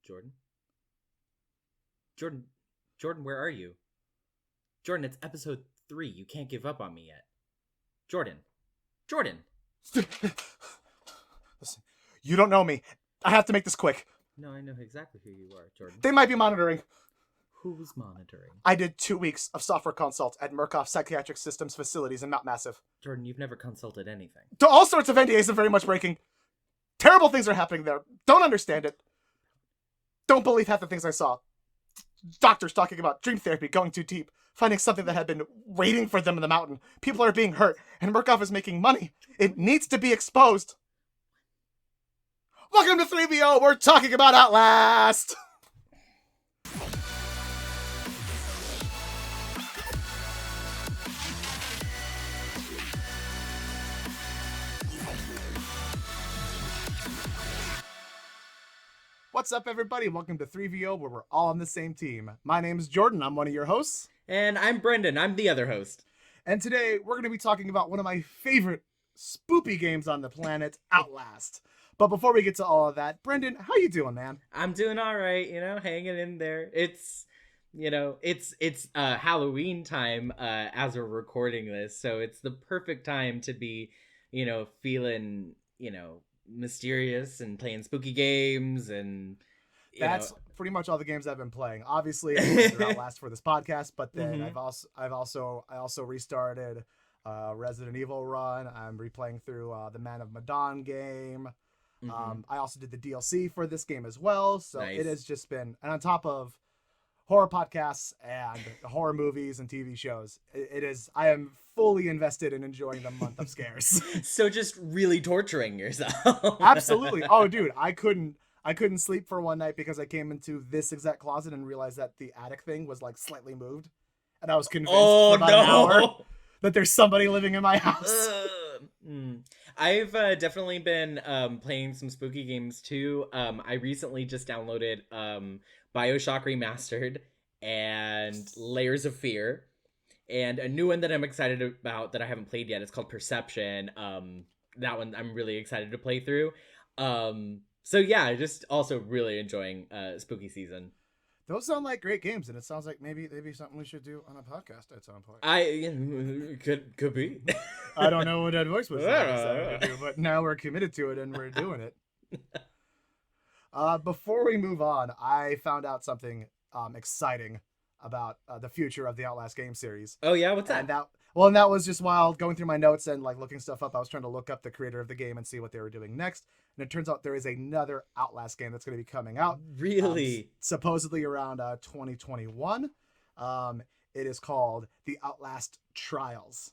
Jordan? Jordan? Jordan, where are you? Jordan, it's episode 3. You can't give up on me yet. Jordan. Jordan! Listen, you don't know me. I have to make this quick. No, I know exactly who you are, Jordan. They might be monitoring. Who's monitoring? I did 2 weeks of software consult at Murkoff Psychiatric Systems facilities in Mount Massive. Jordan, you've never consulted anything. To all sorts of NDAs are very much breaking. Terrible things are happening there. Don't understand it. Don't believe half the things I saw. Doctors talking about dream therapy going too deep, finding something that had been waiting for them in the mountain. People are being hurt, and Murkoff is making money. It needs to be exposed. Welcome to 3VO. We're talking about Outlast. What's up, everybody? Welcome to 3VO, where we're all on the same team. My name is Jordan. I'm one of your hosts. And I'm Brenden. I'm the other host. And today, we're going to be talking about one of my favorite spoopy games on the planet, Outlast. But before we get to all of that, Brenden, how you doing, man? I'm doing all right, hanging in there. It's Halloween time as we're recording this, so it's the perfect time to be, feeling, mysterious and playing spooky games and that's pretty much all the games I've been playing. Obviously, I went through Outlast for this podcast, but then I also restarted Resident Evil run. I'm replaying through the Man of Medan game. I also did the DLC for this game as well, so nice. It has just been, and on top of horror podcasts and horror movies and TV shows, I am fully invested in enjoying the month of scares. So just really torturing yourself. Absolutely. Oh, dude, I couldn't sleep for one night because I came into this exact closet and realized that the attic thing was like slightly moved, and I was convinced for about an hour that there's somebody living in my house. I've definitely been playing some spooky games too. I recently just downloaded BioShock Remastered and Layers of Fear, and a new one that I'm excited about that I haven't played yet. It's called Perception. That one I'm really excited to play through. So yeah, just also really enjoying spooky season. Those sound like great games, and it sounds like maybe something we should do on a podcast at some point. Could be. I don't know what that voice was to do, but now we're committed to it and we're doing it. Before we move on, I found out something exciting about the future of the Outlast game series. Oh yeah, what's that? And that was just while going through my notes and like looking stuff up. I was trying to look up the creator of the game and see what they were doing next. And it turns out there is another Outlast game that's going to be coming out. Really? Supposedly around 2021. It is called The Outlast Trials.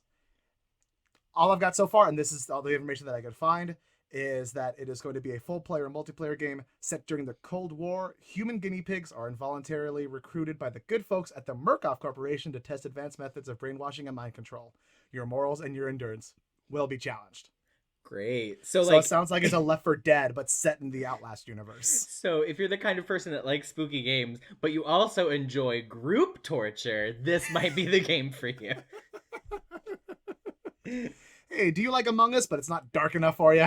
All I've got so far, and this is all the information that I could find, is that it is going to be a full-player multiplayer game set during the Cold War. Human guinea pigs are involuntarily recruited by the good folks at the Murkoff Corporation to test advanced methods of brainwashing and mind control. Your morals and your endurance will be challenged. Great. So it sounds like it's a Left 4 Dead, but set in the Outlast universe. So if you're the kind of person that likes spooky games, but you also enjoy group torture, this might be the game for you. Hey, do you like Among Us, but it's not dark enough for you?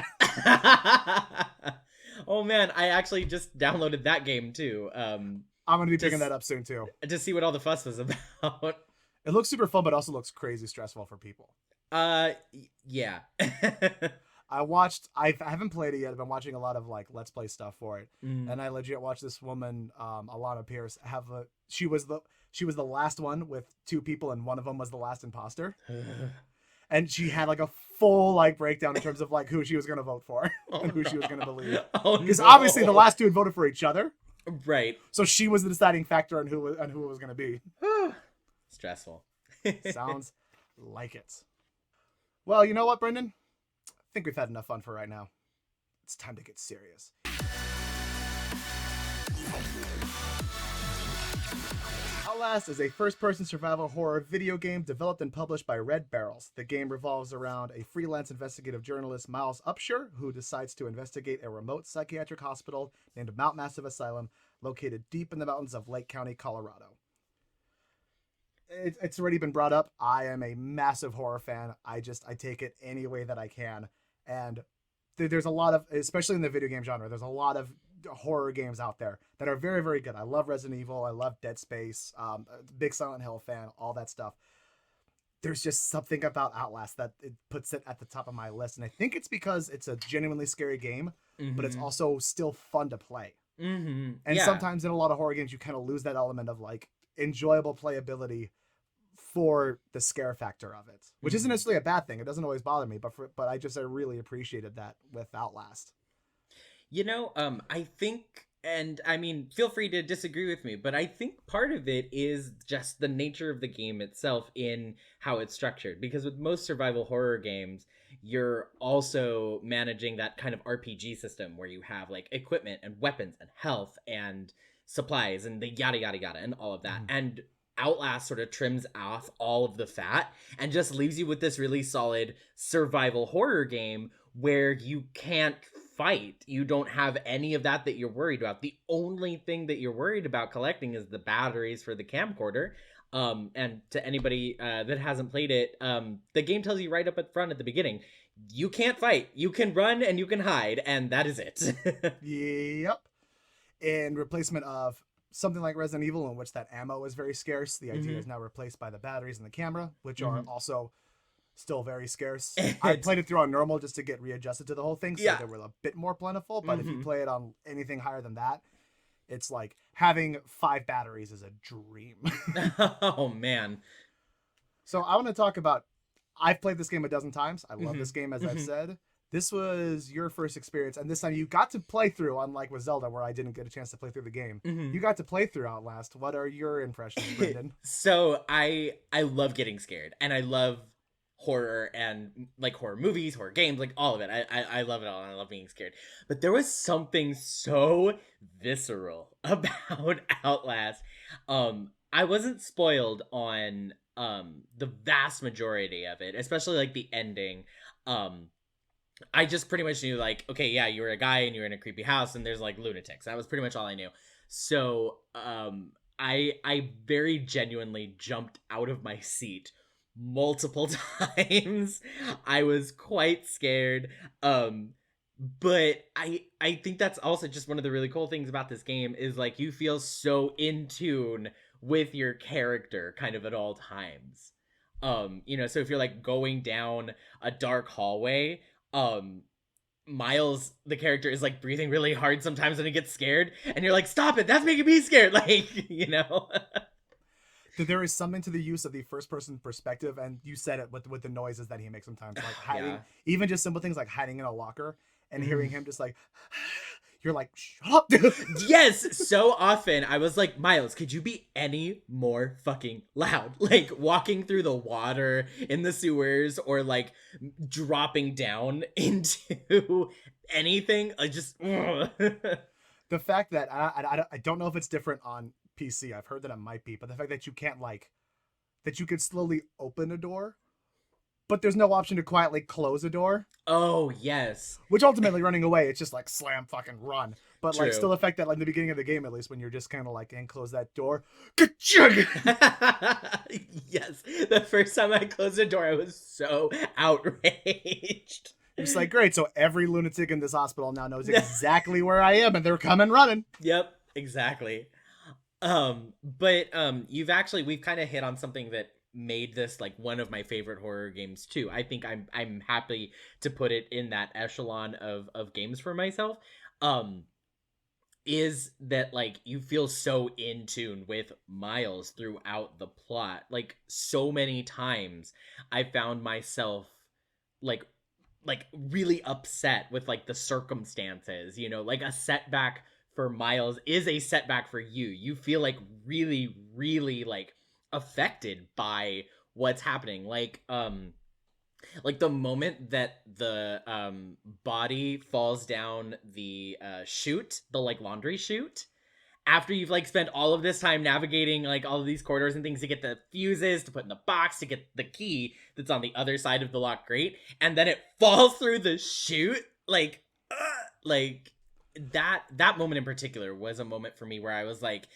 Oh man, I actually just downloaded that game too. I'm going to be picking that up soon too. To see what all the fuss was about. It looks super fun, but also looks crazy stressful for people. Yeah. I haven't played it yet. I've been watching a lot of like Let's Play stuff for it. And I legit watched this woman, Alana Pierce, she was the last one with 2 people and one of them was the last imposter. And she had like a full like breakdown in terms of like who she was going to vote for and who she was going to believe. Because obviously the last 2 had voted for each other. Right. So she was the deciding factor on who it was going to be. Stressful. Sounds like it. Well, you know what, Brenden? I think we've had enough fun for right now. It's time to get serious. Outlast is a first-person survival horror video game developed and published by Red Barrels. The game revolves around a freelance investigative journalist, Miles Upshur, who decides to investigate a remote psychiatric hospital named Mount Massive Asylum, located deep in the mountains of Lake County, Colorado. It's already been brought up. I am a massive horror fan. I take it any way that I can. And there's a lot of, especially in the video game genre, there's a lot of horror games out there that are very, very good. I love Resident Evil. I love Dead Space. Big Silent Hill fan, all that stuff. There's just something about Outlast that it puts it at the top of my list. And I think it's because it's a genuinely scary game, but it's Mm-hmm. also still fun to play. Mm-hmm. And Yeah. sometimes in a lot of horror games, you kind of lose that element of like enjoyable playability for the scare factor of it, which isn't Mm-hmm. necessarily a bad thing. It doesn't always bother me, but I really appreciated that with Outlast. I think, and I mean, feel free to disagree with me, but I think part of it is just the nature of the game itself in how it's structured. Because with most survival horror games, you're also managing that kind of RPG system where you have like equipment and weapons and health and supplies and the yada yada yada and all of that. Mhm. And Outlast sort of trims off all of the fat and just leaves you with this really solid survival horror game where you can't fight. You don't have any of that you're worried about. The only thing that you're worried about collecting is the batteries for the camcorder. And to anybody that hasn't played it, the game tells you right up at front at the beginning, you can't fight. You can run and you can hide, and that is it. Yep. In replacement of something like Resident Evil, in which that ammo is very scarce, the idea Mm-hmm. is now replaced by the batteries and the camera, which are Mm-hmm. also still very scarce. I It's played it through on normal just to get readjusted to the whole thing, so yeah. they were a bit more plentiful. But if you Mm-hmm. play it on anything higher than that, it's like having 5 batteries is a dream. Oh man. So I want to talk about. I've played this game a dozen times. I love Mm-hmm. this game, as I've Mm-hmm. said. This was your first experience, and this time you got to play through, unlike with Zelda, where I didn't get a chance to play through the game. Mm-hmm. You got to play through Outlast. What are your impressions, Brendan? So I love getting scared, and I love horror and like horror movies, horror games, like all of it. I love it all, and I love being scared. But there was something so visceral about Outlast. I wasn't spoiled on the vast majority of it, especially like the ending. Um, I just pretty much knew like, okay, yeah, you were a guy and you're in a creepy house and there's like lunatics. That was pretty much all I knew. So, I very genuinely jumped out of my seat multiple times. I was quite scared. But I think that's also just one of the really cool things about this game is like you feel so in tune with your character kind of at all times. So if you're like going down a dark hallway, um Miles, the character, is like breathing really hard sometimes when he gets scared, and you're like, "Stop it! That's making me scared!" Like. There is something to the use of the first-person perspective, and you said it with the noises that he makes sometimes, like hiding, Yeah. even just simple things like hiding in a locker and hearing Mhm. him just like, you're like, shut up, dude. Yes, so often I was like, Miles, could you be any more fucking loud? Like walking through the water in the sewers or like dropping down into anything. I just. The fact that I don't know if it's different on PC. I've heard that it might be, but the fact that you can't like that you could slowly open a door, but there's no option to quietly close a door. Oh, yes. Which ultimately running away, it's just like slam fucking run. But like still True. the fact that like in the beginning of the game at least when you're just kind of like and close that door. Ka-chug! Yes. The first time I closed the door, I was so outraged. It's like great, so every lunatic in this hospital now knows exactly where I am and they're coming running. Yep, exactly. But we've kind of hit on something that made this like one of my favorite horror games too. I think I'm happy to put it in that echelon of games for myself. Um is that like you feel so in tune with Miles throughout the plot. Like so many times I found myself like really upset with like the circumstances, like a setback for Miles is a setback for you. You feel like really really like affected by what's happening. Like the moment that the body falls down the chute, the like laundry chute, after you've like spent all of this time navigating like all of these corridors and things to get the fuses to put in the box to get the key that's on the other side of the lock grate, and then it falls through the chute, like that moment in particular was a moment for me where I was like,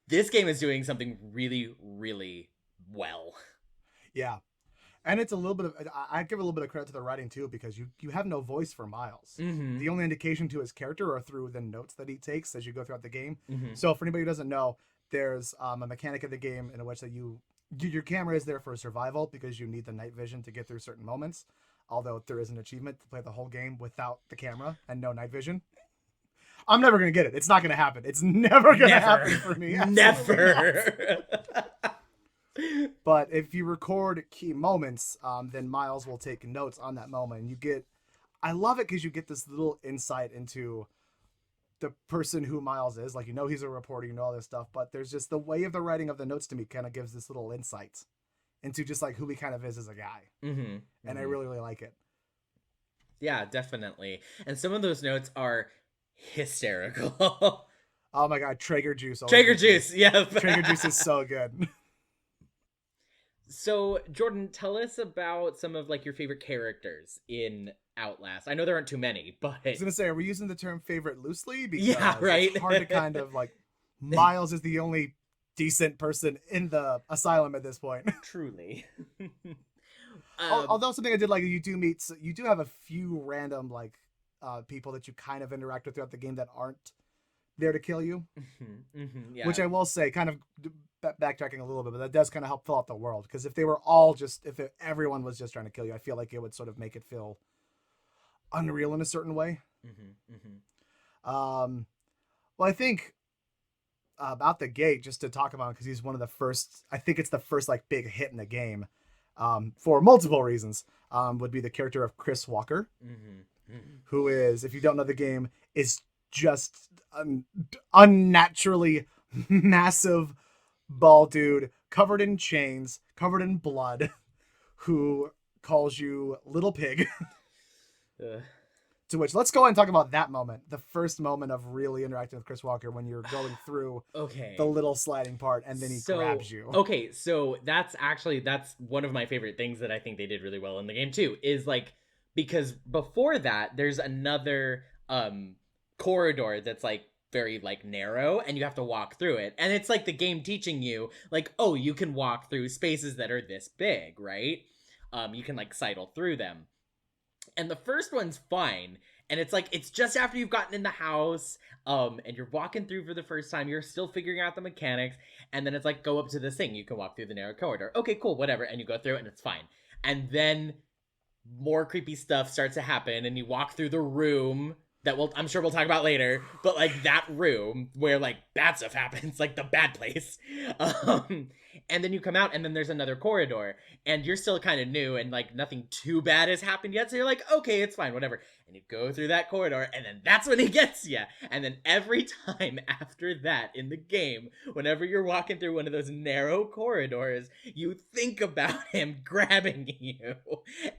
this game is doing something really really well. Yeah. And it's a little bit of I give a little bit of credit to the writing too, because you have no voice for Miles. Mm-hmm. The only indication to his character are through the notes that he takes as you go throughout the game. Mm-hmm. So for anybody who doesn't know, there's a mechanic of the game in which that your camera is there for survival because you need the night vision to get through certain moments. Although there is an achievement to play the whole game without the camera and no night vision. I'm never gonna get it. It's not gonna happen. It's never gonna happen for me. Never. But if you record key moments, then Miles will take notes on that moment, and you get. I love it because you get this little insight into the person who Miles is. Like, he's a reporter, all this stuff, but there's just the way of the writing of the notes to me kind of gives this little insight into just like who he kind of is as a guy. Mm-hmm. And I really, really like it. Yeah, definitely. And some of those notes are hysterical. Oh my god, Traeger juice. Traeger juice, yeah. Traeger juice is so good. So, Jordan, tell us about some of like your favorite characters in Outlast. I know there aren't too many, but I was gonna say, are we using the term favorite loosely? Because yeah, right. It's hard to kind of like. Miles is the only decent person in the asylum at this point. Truly. Although something I did like, you do have a few random like people that you kind of interact with throughout the game that aren't there to kill you. Mm-hmm, mm-hmm, yeah. Which I will say, kind of backtracking a little bit, but that does kind of help fill out the world. Because if everyone was just trying to kill you, I feel like it would sort of make it feel unreal in a certain way. Mm-hmm, mm-hmm. Well, I think about the gate, just to talk about him, because he's one of the first. I think it's the first like big hit in the game, for multiple reasons. Would be the character of Chris Walker, Mm-hmm, mm-hmm. who is, if you don't know the game, is just an unnaturally massive bald dude covered in chains, covered in blood, who calls you little pig. To which, let's go and talk about that moment, the first moment of really interacting with Chris Walker, when you're going through the little sliding part and then he grabs you. Okay, so that's one of my favorite things that I think they did really well in the game too, is like, because before that there's another corridor that's like very like narrow, and you have to walk through it, and it's like the game teaching you like, oh, you can walk through spaces that are this big, right? You can like sidle through them, and the first one's fine, and it's like, it's just after you've gotten in the house, and you're walking through for the first time, you're still figuring out the mechanics, and then it's like, go up to this thing, you can walk through the narrow corridor, okay, cool, whatever, and you go through it and it's fine. And then more creepy stuff starts to happen, and you walk through the room that I'm sure we'll talk about later, but like that room where like bad stuff happens, like the bad place. And then you come out, and then there's another corridor, and you're still kind of new, and like nothing too bad has happened yet, so you're like, okay, it's fine, whatever. And you go through that corridor, and then that's when he gets you. And then every time after that in the game, whenever you're walking through one of those narrow corridors, you think about him grabbing you.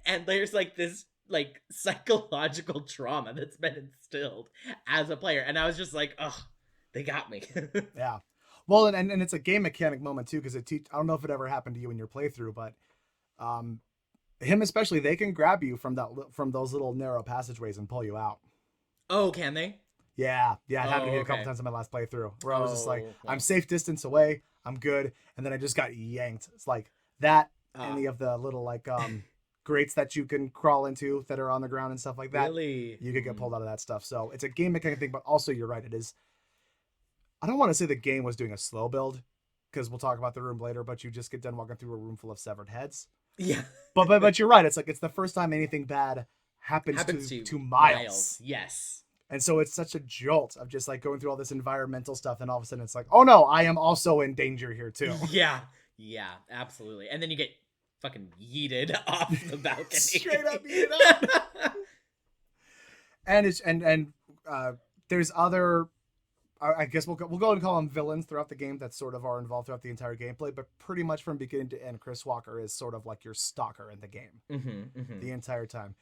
And there's like this like psychological trauma that's been instilled as a player, and I was just like, oh, they got me. Yeah. Well, and it's a game mechanic moment too, because I don't know if it ever happened to you in your playthrough, but him especially, they can grab you from those little narrow passageways and pull you out. Oh, can they? Yeah, it happened to me a couple times in my last playthrough, where I was just like, I'm safe distance away, I'm good, and then I just got yanked. It's like that, any of the little like grates that you can crawl into that are on the ground and stuff like that. Really? You could get pulled out of that stuff. So it's a game mechanic thing, but also you're right, it is. I don't want to say the game was doing a slow build, because we'll talk about the room later, but you just get done walking through a room full of severed heads. Yeah. but you're right. It's like, it's the first time anything bad happens to Miles. Yes. And so it's such a jolt of just like going through all this environmental stuff, and all of a sudden it's like, oh no, I am also in danger here too. Yeah. Yeah, absolutely. And then you get fucking yeeted off the balcony. Straight up yeeted up. And there's other, I guess we'll go and call them villains throughout the game that sort of are involved throughout the entire gameplay, but pretty much from beginning to end, Chris Walker is sort of like your stalker in the game the entire time.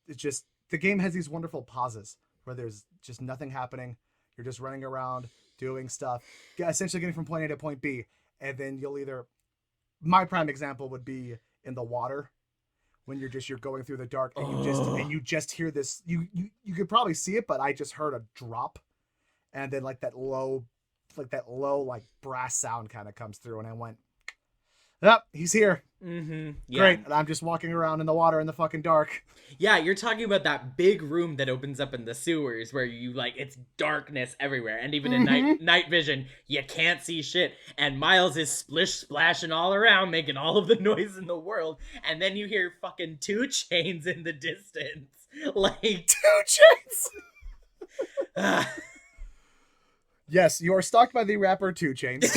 It's just, the game has these wonderful pauses where there's just nothing happening. You're just running around, doing stuff, essentially getting from point A to point B, and then you'll either, my prime example would be in the water, when you're going through the dark, and you just hear this, you could probably see it, but I just heard a drop. And then like that low like brass sound kind of comes through, and I went, Yep, he's here. Yeah. Great. And I'm just walking around in the water in the fucking dark. Yeah, you're talking about that big room that opens up in the sewers where you like it's darkness everywhere, and even in Mm-hmm. night vision, you can't see shit. And Miles is splish splashing all around, making all of the noise in the world, and then you hear fucking two chains in the distance. Like, 2 Chainz. ah. Yes, you are stalked by the rapper 2 Chainz.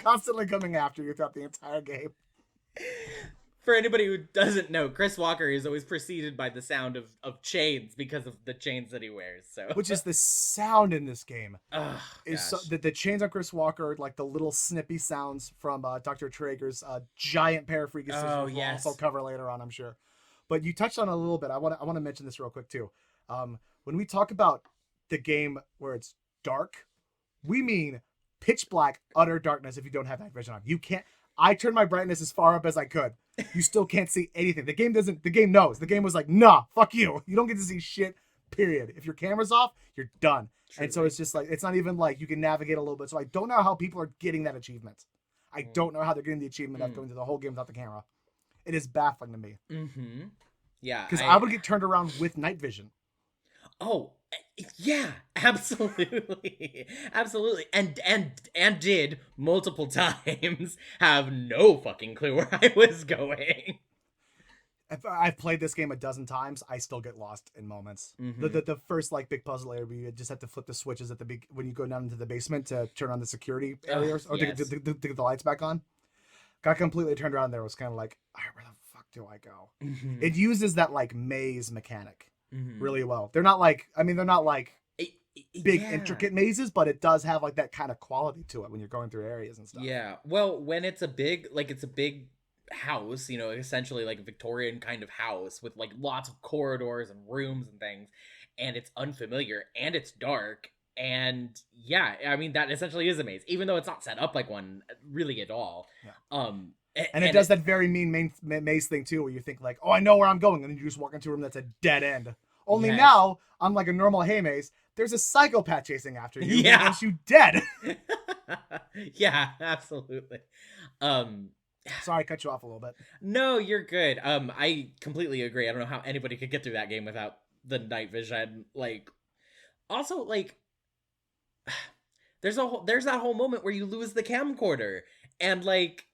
Constantly coming after you throughout the entire game. For anybody who doesn't know, Chris Walker is always preceded by the sound of chains because of the chains that he wears. So, Which is the sound in this game. oh Is so, gosh, the chains on Chris Walker, like the little snippy sounds from Dr. Traeger's giant pair of freaky scissors, oh we'll also yes, cover later on, I'm sure. But you touched on it a little bit. I want to mention this real quick too. When we talk about the game where it's dark, we mean pitch black, utter darkness. If you don't have night vision on, you can't. I turned my brightness as far up as I could. You still can't see anything. The game doesn't. The game knows. The game was like, nah, fuck you. You don't get to see shit. Period. If your camera's off, you're done. And so truly. it's just like it's not even like you can navigate a little bit. So I don't know how people are getting that achievement. I don't know how they're getting the achievement of going through the whole game without the camera. It is baffling to me Mm-hmm. Yeah, because I would get turned around with night vision. Oh, yeah, absolutely, absolutely, and did multiple times have no fucking clue where I was going. If I've played this game a dozen times, I still get lost in moments. Mm-hmm. The first like big puzzle area where you just have to flip the switches at the big when you go down into the basement to turn on the security areas or Yes. to get the lights back on. Got completely turned around there. Was kind of like, all right, where the fuck do I go? Mm-hmm. It uses that like maze mechanic Mm-hmm. really well. They're not like they're not like big Yeah. intricate mazes, but it does have like that kind of quality to it when you're going through areas and stuff. Yeah. Well, when it's a big, like it's a big house, essentially like a Victorian kind of house with like lots of corridors and rooms and things, and it's unfamiliar and it's dark. And yeah, I mean that essentially is a maze, even though it's not set up like one really at all. Yeah. And it And does it, that very maze thing too, where you think like, oh, I know where I'm going, and then you just walk into a room that's a dead end. Only yes, now, unlike a normal hay maze, there's a psychopath chasing after you who yeah, wants you dead. yeah, absolutely. Um, Sorry, I cut you off a little bit. no, you're good. I completely agree. I don't know how anybody could get through that game without the night vision. Like, also like there's that whole moment where you lose the camcorder, and like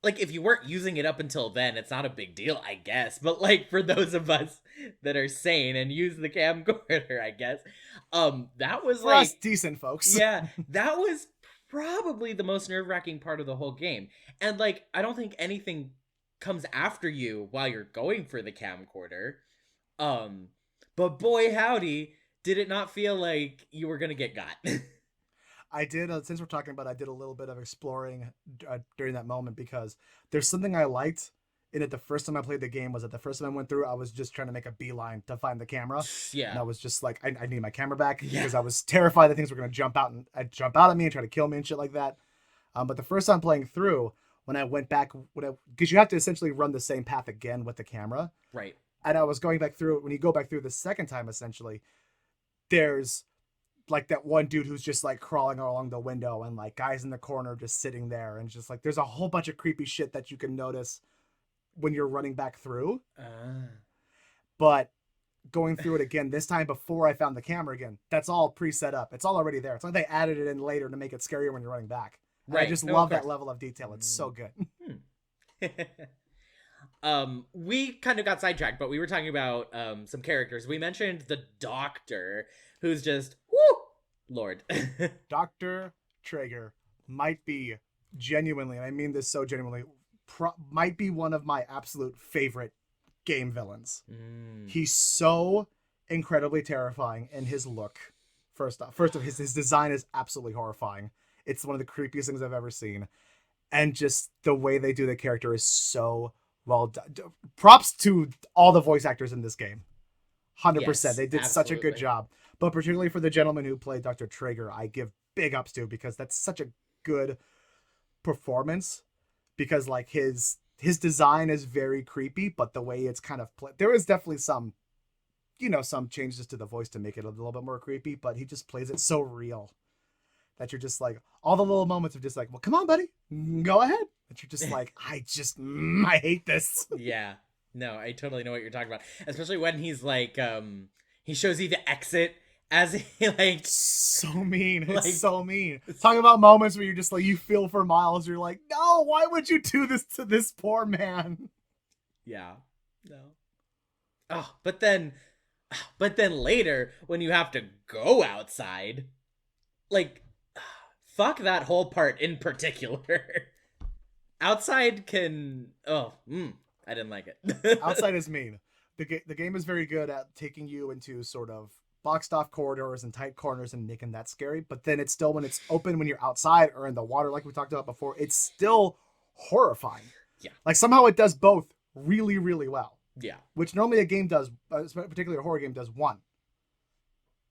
if you weren't using it up until then, it's not a big deal, I guess, but like for those of us that are sane and use the camcorder, I guess, that was For us like, decent folks. yeah, that was probably the most nerve-wracking part of the whole game. And like I don't think anything comes after you while you're going for the camcorder, um but boy howdy, did it not feel like you were gonna get got. I did, since we're talking about it, I did a little bit of exploring during that moment because there's something I liked in it the first time I played the game was that the first time I went through, I was just trying to make a beeline to find the camera. And Yeah, I was just like, I need my camera back yeah, because I was terrified that things were going to jump out and jump out at me and try to kill me and shit like that. But the first time playing through, when I went back, because you have to essentially run the same path again with the camera. right. And I was going back through, when you go back through the second time, essentially, there's like that one dude who's just like crawling along the window and like guys in the corner just sitting there and just like there's a whole bunch of creepy shit that you can notice when you're running back through. uh, But going through it again this time before I found the camera again, that's all pre-set up. It's all already there. It's like they added it in later to make it scarier when you're running back. And I right, just no, of love that course. level of detail. It's so good. We kind of got sidetracked, but we were talking about some characters. We mentioned the doctor, who's just whoo, Lord. Dr. Traeger might be genuinely, and I mean this so genuinely, might be one of my absolute favorite game villains. Mm, He's so incredibly terrifying in his look. First off, his design is absolutely horrifying. It's one of the creepiest things I've ever seen, and just the way they do the character is so well done. Props to all the voice actors in this game. 100%. yes, They did such a good absolutely. job. But particularly for the gentleman who played Dr. Traeger, I give big ups to because that's such a good performance because like his design is very creepy, but the way it's kind of played, there is definitely some some changes to the voice to make it a little bit more creepy, but he just plays it so real that you're just like, all the little moments of just like, well, come on, buddy, go ahead. That you're just like, I hate this. Yeah. No, I totally know what you're talking about. Especially when he's like, he shows you the exit as he like, So mean. like, It's so mean. Talking about moments where you're just like, you feel for Miles. You're like, no, why would you do this to this poor man? yeah, no. Oh, but then later when you have to go outside, like, fuck that whole part in particular. Outside can, I didn't like it. Outside is mean. The game is very good at taking you into sort of boxed off corridors and tight corners and making that scary. But then it's still, when it's open, when you're outside or in the water, like we talked about before, it's still horrifying. Yeah. Like somehow it does both really, really well. Yeah. Which normally a game does, particularly a horror game, does one.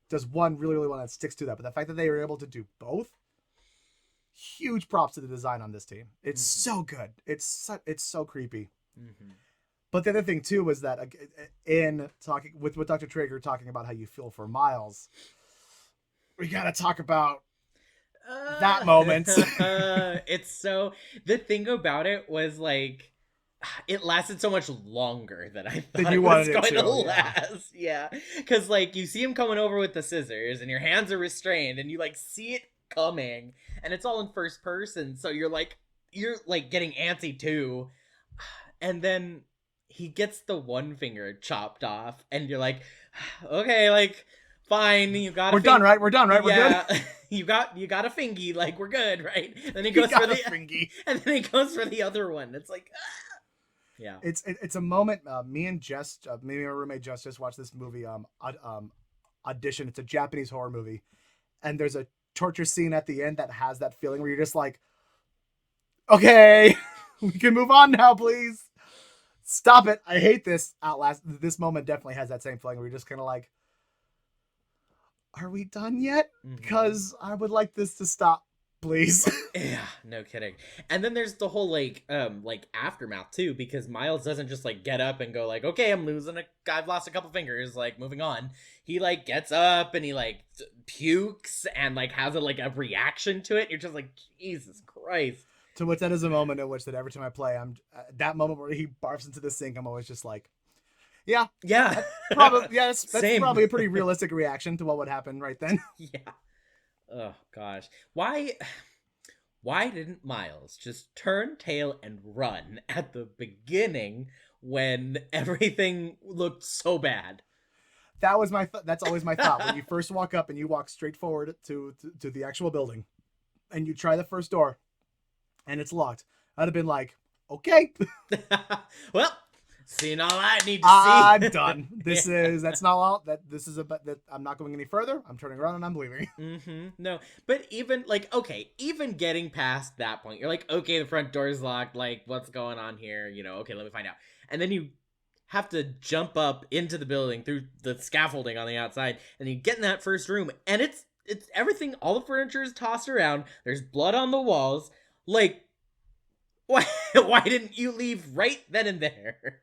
Does one really, really well that sticks to that. But the fact that they were able to do both, huge props to the design on this team. It's so good. It's so creepy. Mm-hmm. But the other thing too was that in talking with Dr. Traeger talking about how you feel for Miles, we gotta talk about that moment. It's so, the thing about it was like, it lasted so much longer than I thought it was going to last. Yeah. Because like you see him coming over with the scissors and your hands are restrained and you like see it coming and it's all in first person. So you're like getting antsy too. And then he gets the one finger chopped off and you're like, okay, like, fine, you got We're done, right? We're done, right? We're good. you got a fingy, like we're good, right? Then he goes for the fingy. And then he goes for the other one. It's like, yeah. It's a moment. Me and Jess, me and my roommate Jess, just watched this movie. Audition. It's a Japanese horror movie, and there's a torture scene at the end that has that feeling where you're just like, okay, we can move on now, please. Stop it. I hate this. Outlast. This moment definitely has that same feeling where you're just kind of like, are we done yet? Because I would like this to stop, please. Yeah, no kidding. And then there's the whole like aftermath too, because Miles doesn't just like get up and go like, okay, I've lost a couple fingers, like moving on. He like gets up and he like pukes and like has a reaction to it. You're just like, Jesus Christ. To which that is a moment in which that every time I play, I'm that moment where he barfs into the sink, I'm always just like, yeah. That's probably a pretty realistic reaction to what would happen right then. Yeah. Oh gosh. Why didn't Miles just turn tail and run at the beginning when everything looked so bad? That was that's always my thought. When you first walk up and you walk straight forward to the actual building and you try the first door and it's locked, I'd have been like, okay. Well, seen all I need to see. I'm done. That's not all. I'm not going any further. I'm turning around and I'm leaving. No, but even even getting past that point, you're like, okay, the front door's locked. Like, what's going on here? Okay, let me find out. And then you have to jump up into the building through the scaffolding on the outside, and you get in that first room, and it's everything. All the furniture is tossed around. There's blood on the walls. Like, why didn't you leave right then and there?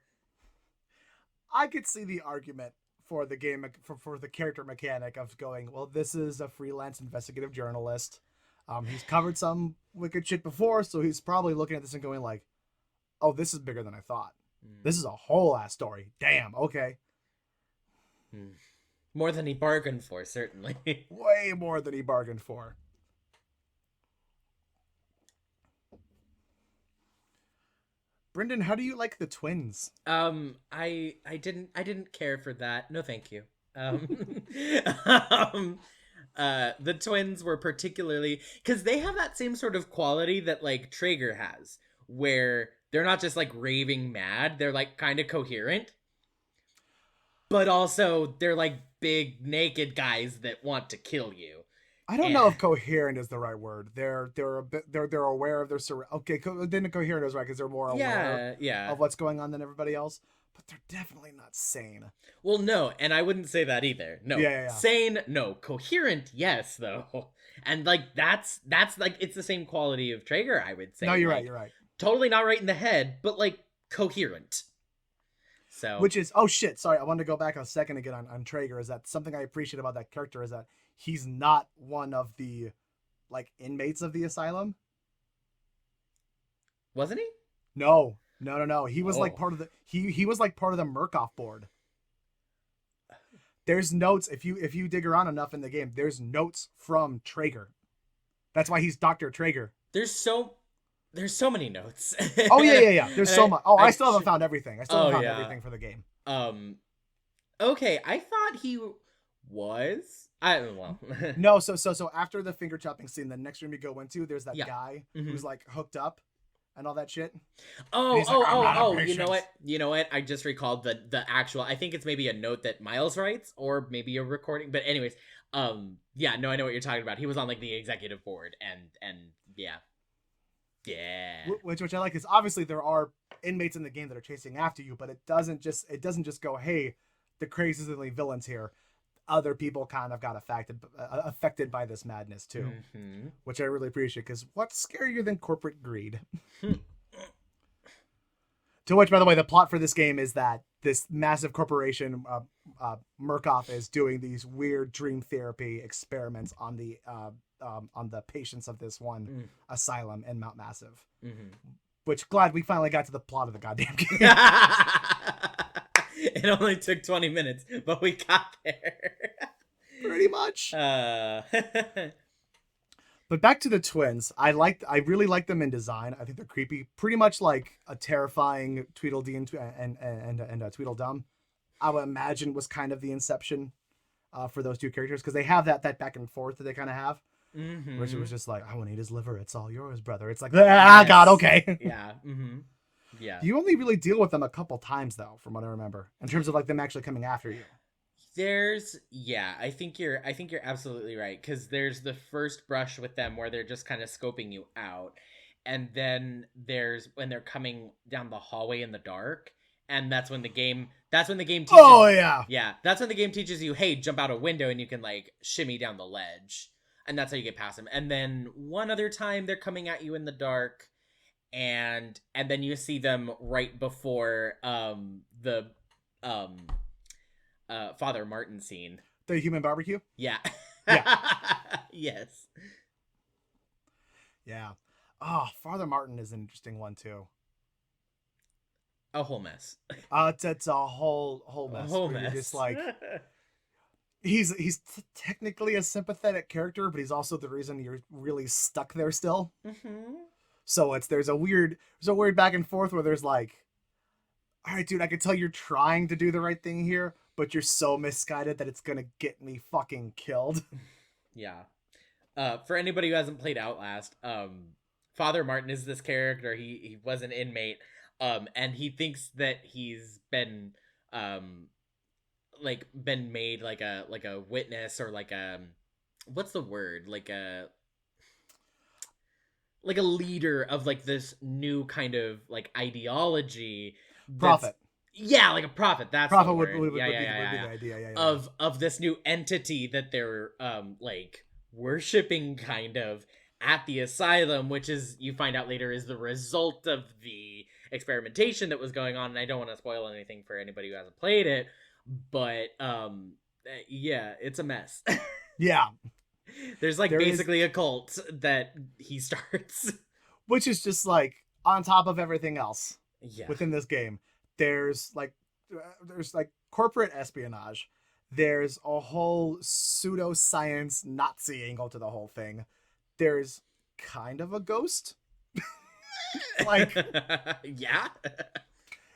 I could see the argument for the game for the character mechanic of going, well, this is a freelance investigative journalist. He's covered some wicked shit before, so he's probably looking at this and going like, oh, this is bigger than I thought. This is a whole ass story. Damn, okay. More than he bargained for, certainly. Way more than he bargained for. Brenden, how do you like the twins? I didn't care for that. No, thank you. The twins were particularly, because they have that same sort of quality that like Traeger has, where they're not just like raving mad, they're like kind of coherent, but also they're like big naked guys that want to kill you. I don't know if coherent is the right word. They're aware of their okay. Then coherent is right because they're more aware of what's going on than everybody else. But they're definitely not sane. Well, no, and I wouldn't say that either. No, sane, no. Coherent, yes, though. And like that's like it's the same quality of Traeger, I would say. No, you're like, right. You're right. Totally not right in the head, but like coherent. So, which is, oh shit, sorry, I wanted to go back a second again on Traeger. Is that something I appreciate about that character is that he's not one of the like inmates of the asylum. Wasn't he? No, no, no, no. He was like Oh. part of the he was like part of the Murkoff board. There's notes if you dig around enough in the game. There's notes from Traeger. That's why he's Dr. Traeger. There's so there's so many notes. Oh yeah, and yeah, yeah. There's and so much. Oh, I I still haven't should. found everything. I still Oh haven't found yeah. everything for the game. Um. Okay, I thought he was. I well. No, so after the finger chopping scene, the next room you go into, there's that Yeah. guy Mhm. who's like hooked up and all that shit. And Oh, he's like, I'm not a You know patient. what? You know what? I just recalled the actual. I think it's maybe a note that Miles writes, or maybe a recording. But anyways, yeah, no, I know what you're talking about. He was on like the executive board, and yeah, yeah. Which I like is obviously there are inmates in the game that are chasing after you, but it doesn't just go, hey, the crazily villains here. Other people kind of got affected by this madness too, Mm-hmm. which I really appreciate because what's scarier than corporate greed? To which, by the way, the plot for this game is that this massive corporation, Murkoff, is doing these weird dream therapy experiments on the patients of this one asylum in Mount Massive. Mm-hmm. Which, glad we finally got to the plot of the goddamn game. It only took 20 minutes, but we got there. Pretty much. But But back to the twins. I really like them in design. I think they're creepy. Pretty much like a terrifying Tweedledee and Tweedledum. I would imagine was kind of the inception for those two characters because they have that back and forth that they kind of have. mm-hmm. Which it was just like, I want to eat his liver. It's all yours, brother. It's like, Yes. God, okay. Yeah. Mm-hmm. Yeah. You only really deal with them a couple times though, from what I remember, in terms of like them actually coming after you. I think you're absolutely right, because there's the first brush with them where they're just kind of scoping you out, and then there's when they're coming down the hallway in the dark, and that's when the game teaches. Oh yeah. That's when the game teaches you, hey, jump out a window and you can like shimmy down the ledge, and that's how you get past them. And then one other time they're coming at you in the dark, and then you see them right before the Father Martin scene. The human barbecue. Yeah. Yeah. Yes. Yeah. Oh, Father Martin is an interesting one too. A whole mess. It's a whole mess. A whole where you're mess. just like, he's technically a sympathetic character, but he's also the reason you're really stuck there still. Mm-hmm. So there's a weird back and forth where there's like, all right, dude, I can tell you're trying to do the right thing here, but you're so misguided that it's gonna get me fucking killed. Yeah. For anybody who hasn't played Outlast, Father Martin is this character. He was an inmate, and he thinks that he's been like been made like a witness, or like a what's the word, like a leader of like this new kind of like ideology. Prophet. Yeah, like a prophet. That's Prophet the would word. be Yeah. the idea. Yeah. Of this new entity that they're like worshiping kind of at the asylum, which is, you find out later, is the result of the experimentation that was going on. And I don't want to spoil anything for anybody who hasn't played it, but yeah, it's a mess. Yeah. There's like basically a cult that he starts, which is just like on top of everything else. Yeah. Within this game, there's like corporate espionage. There's a whole pseudoscience Nazi angle to the whole thing. There's kind of a ghost. Like, yeah.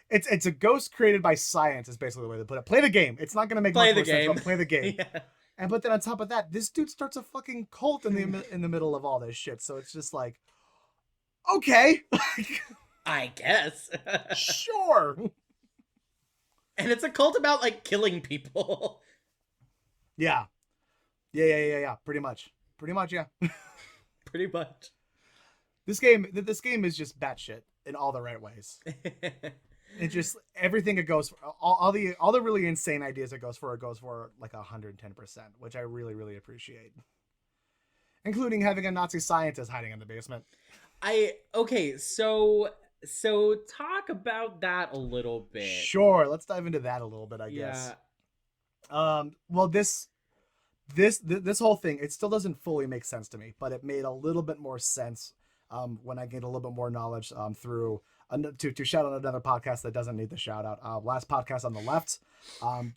It's a ghost created by science is basically the way to put it. Play the game. It's not going to make Play much the more sense, game. but play the game. Yeah. And but then on top of that, this dude starts a fucking cult in the middle of all this shit. So it's just like, okay. I guess. Sure. And it's a cult about like killing people. Yeah. Pretty much, yeah. Pretty much. This game is just batshit in all the right ways. It just, everything it goes for, all the really insane ideas it goes for like 110%, which I really, really appreciate. Including having a Nazi scientist hiding in the basement. Okay, so talk about that a little bit. Sure, let's dive into that a little bit, I guess. Well, this whole thing, it still doesn't fully make sense to me, but it made a little bit more sense when I gained a little bit more knowledge through to shout out another podcast that doesn't need the shout out. Last podcast on the left,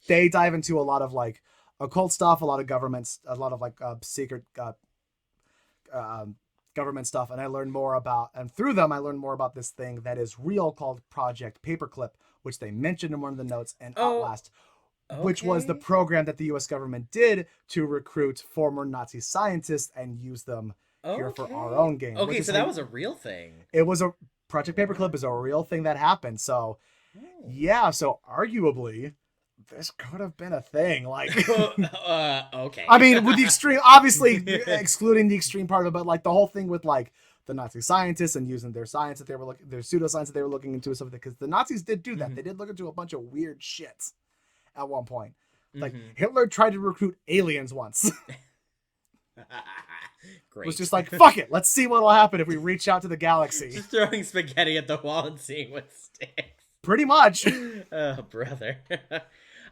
they dive into a lot of like occult stuff, a lot of governments, a lot of like secret government stuff, and I learned more about, and through them I learned more about this thing that is real called Project Paperclip, which they mentioned in one of the notes, and Oh, Outlast, which was the okay. program that the US government did to recruit former Nazi scientists and use them here for our Okay. own game, which Okay, is so how that was a real thing. it was a Project Paperclip is a real thing that happened. So Oh. yeah, so arguably this could have been a thing. Like I Okay. mean, with the extreme, obviously excluding the extreme part of it, but like the whole thing with like the Nazi scientists and using their science that they were looking, their pseudoscience that they were looking into, and stuff, because the Nazis did do that. Hmm. They did look into a bunch of weird shit at one point. Like Hmm. Hitler tried to recruit aliens once. It was Great. just like, fuck it, let's see what'll happen if we reach out to the galaxy. Just throwing spaghetti at the wall and seeing what sticks. Pretty much. Oh, brother.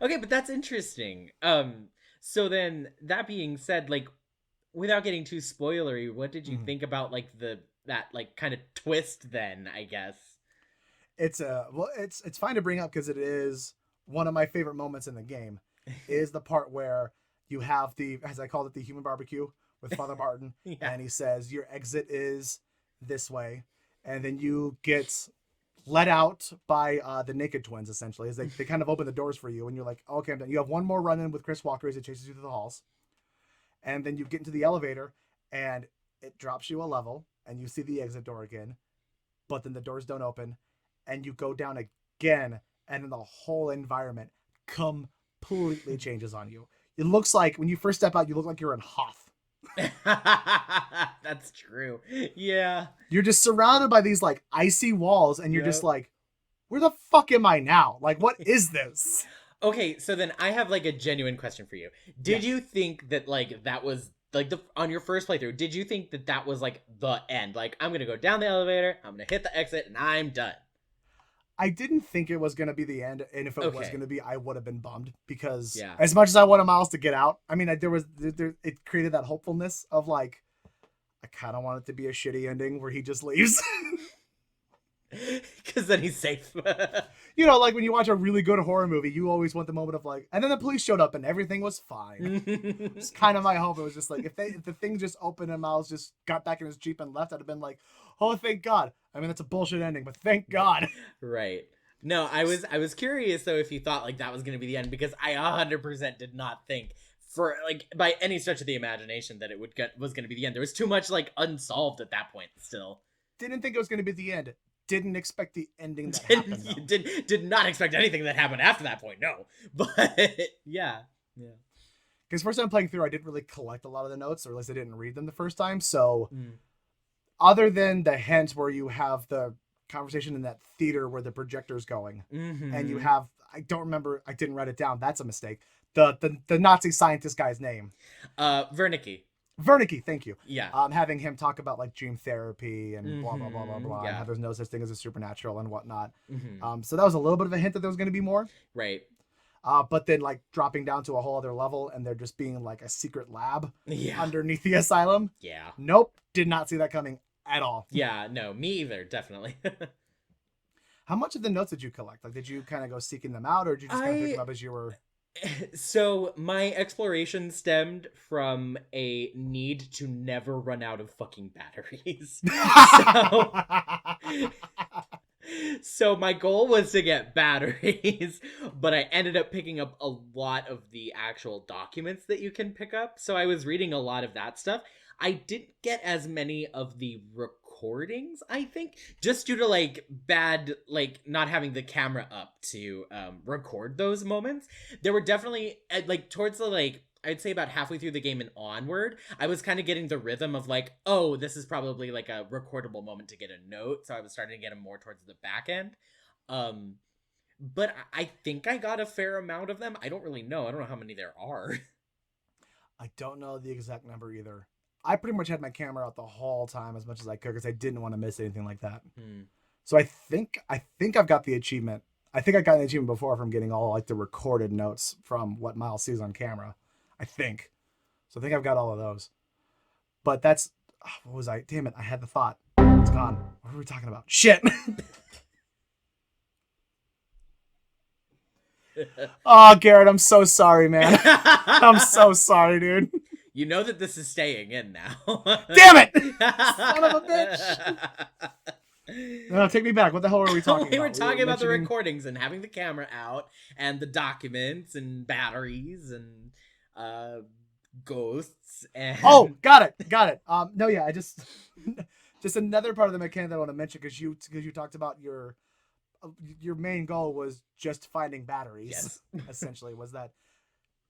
Okay, but that's interesting. So then that being said, like without getting too spoilery, what did you Mhm. think about like that like kind of twist then, I guess? It's well, it's fine to bring up because it is one of my favorite moments in the game. Is the part where you have the, as I called it, the human barbecue with Father Martin, Yeah. and he says your exit is this way, and then you get let out by the Naked Twins essentially, as they kind of open the doors for you, and you're like, oh, okay, I'm done. You have one more run in with Chris Walker as he chases you through the halls, and then you get into the elevator, and it drops you a level, and you see the exit door again, but then the doors don't open, and you go down again, and then the whole environment completely changes on you. It looks like when you first step out, you look like you're in Hoth. That's true. Yeah. You're just surrounded by these like icy walls, and you're just Yep. like, where the fuck am I now? Like, what is this? Okay, so then I have like a genuine question for you. Did Yes. you think that like that was like the on your first playthrough? Did you think that that was like the end? Like I'm gonna go down the elevator, I'm gonna hit the exit, and I'm done. I didn't think it was going to be the end, and if it was Okay. going to be, I would have been bummed because Yeah. as much as I wanted Miles to get out, I mean, it created that hopefulness of like, I kind of want it to be a shitty ending where he just leaves. Because then he's safe. You know, like when you watch a really good horror movie, you always want the moment of like, and then the police showed up and everything was fine. It's kind of my hope. It was just like if the thing just opened and Miles just got back in his Jeep and left, I'd have been like, oh, thank God. I mean, that's a bullshit ending, but thank God. Right. No, I was curious though if you thought like that was gonna be the end because I 100% did not think for like by any stretch of the imagination that it was gonna be the end. There was too much like unsolved at that point still. Didn't think it was going to be the end. Didn't expect the ending that happened. Though. Did not expect anything that happened after that point. No, but yeah, yeah. Because first time playing through, I didn't really collect a lot of the notes, or at least I didn't read them the first time. So, Mm. other than the hint where you have the conversation in that theater where the projector's going, Mm-hmm. and you have, I don't remember, I didn't write it down. That's a mistake. The Nazi scientist guy's name, Wernicke. Wernicke. Thank you. Yeah. Having him talk about like dream therapy and blah blah blah blah blah, and Yeah. how there's no such thing as a supernatural and whatnot. Mm-hmm. So that was a little bit of a hint that there was going to be more. Right. But then like dropping down to a whole other level and there just being like a secret lab Yeah. underneath the asylum. Yeah. Nope, did not see that coming at all. Yeah. No, me either. Definitely. How much of the notes did you collect? Like, did you kind of go seeking them out, or did you just kind of pick them up as you were? So my exploration stemmed from a need to never run out of fucking batteries. So so my goal was to get batteries, but I ended up picking up a lot of the actual documents that you can pick up. So I was reading a lot of that stuff. I didn't get as many of the recordings, I think, just due to like bad, like not having the camera up to record those moments. There were definitely like towards the like I'd say about halfway through the game and onward, I was kind of getting the rhythm of like, oh, this is probably like a recordable moment to get a note. So I was starting to get them more towards the back end. But I think I got a fair amount of them. I don't really know. I don't know how many there are. I don't know the exact number either. I pretty much had my camera out the whole time as much as I could because I didn't want to miss anything like that. Hmm. So I think I've got the achievement. I think I got the achievement before from getting all like the recorded notes from what Miles sees on camera. I think. So I think I've got all of those. But that's what was I? Damn it! I had the thought. It's gone. What were we talking about? Shit. Oh, Garrett, I'm so sorry, man. I'm so sorry, dude. You know that this is staying in now. Damn it! Son of a bitch. No, take me back. What the hell were we talking We were about? talking about the recordings and having the camera out and the documents and batteries and ghosts and Oh, got it. No, yeah, I just just another part of the mechanic that I want to mention because you talked about your main goal was just finding batteries. Yes. Essentially, was that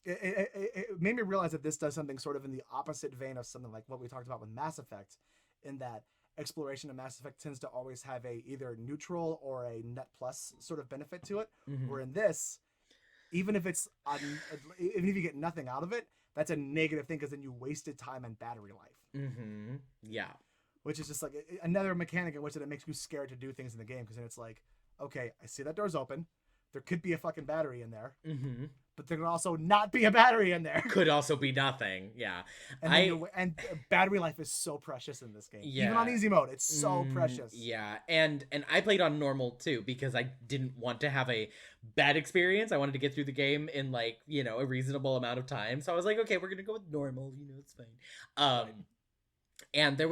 it made me realize that this does something sort of in the opposite vein of something like what we talked about with Mass Effect, in that exploration of Mass Effect tends to always have a either neutral or a net plus sort of benefit to it. Mm-hmm. Where in this, even if even if you get nothing out of it, that's a negative thing because then you wasted time and battery life. Mm-hmm. Yeah. Which is just like another mechanic in which it makes you scared to do things in the game because then it's like, okay, I see that door's open. There could be a fucking battery in there. Mm-hmm. But there could also not be a battery in there. Could also be nothing. Yeah. And battery life is so precious in this game. Yeah. Even on easy mode, it's so precious. Yeah. And I played on normal too because I didn't want to have a bad experience. I wanted to get through the game in like, a reasonable amount of time. So I was like, okay, we're going to go with normal, it's fine. Right. And there